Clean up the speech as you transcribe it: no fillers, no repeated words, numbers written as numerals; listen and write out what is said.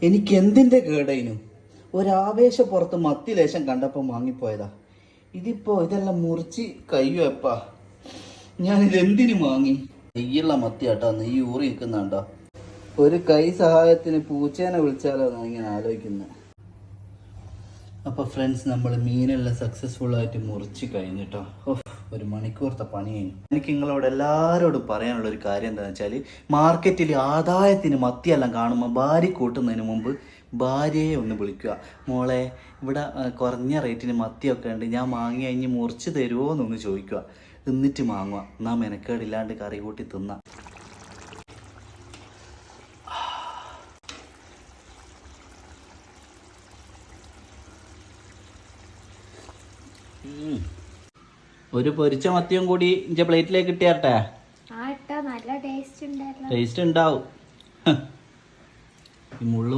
എനിക്ക് എന്തിന്റെ കേടേനും ഒരാവേശപ്പുറത്ത് മത്തി ലേശം കണ്ടപ്പോൾ വാങ്ങിപ്പോയതാ. ഇതിപ്പോ ഇതെല്ലാം മുറിച്ച് കയ്യോ എപ്പാ. ഞാനിതെന്തിനു വാങ്ങി? നെയ്യുള്ള മത്തിയാട്ടോ, നെയ്യ് ഊറി നിൽക്കുന്നുണ്ടോ? ഒരു കൈ സഹായത്തിന് പൂച്ചേനെ വിളിച്ചാലോ എന്നാണ് ഇങ്ങനെ ആലോചിക്കുന്നത്. അപ്പോൾ ഫ്രണ്ട്സ്, നമ്മൾ മീനെല്ലാം സക്സസ്ഫുൾ ആയിട്ട് മുറിച്ച് കഴിഞ്ഞിട്ടോ. ഒരു മണിക്കൂറത്തെ പണി കഴിഞ്ഞു. എനിക്ക് നിങ്ങളോട് എല്ലാവരോടും പറയാനുള്ള ഒരു കാര്യം എന്താണെന്ന് വെച്ചാൽ, മാർക്കറ്റിൽ ആദായത്തിന് മത്തിയെല്ലാം കാണുമ്പോൾ ഭാര്യ കൂട്ടുന്നതിന് മുമ്പ് ഭാര്യയെ ഒന്ന് വിളിക്കുക. മോളെ, ഇവിടെ കുറഞ്ഞ റേറ്റിന് മത്തിയൊക്കെ ഉണ്ട്, ഞാൻ വാങ്ങി കഴിഞ്ഞ് മുറിച്ച് തരുമോ എന്നൊന്ന് ചോദിക്കുക. എന്നിട്ട് വാങ്ങുക. എന്നാൽ മെനക്കേടില്ലാണ്ട് കറി കൂട്ടി തിന്നാം. ഒരു പൊരിച്ച മത്തിയും കൂടി ഇന്റെ പ്ലേറ്റിലേക്ക് ഇട്ടിയാട്ടെ. നല്ല ടേസ്റ്റ് ഉണ്ടാവും. ഈ മുള്ളു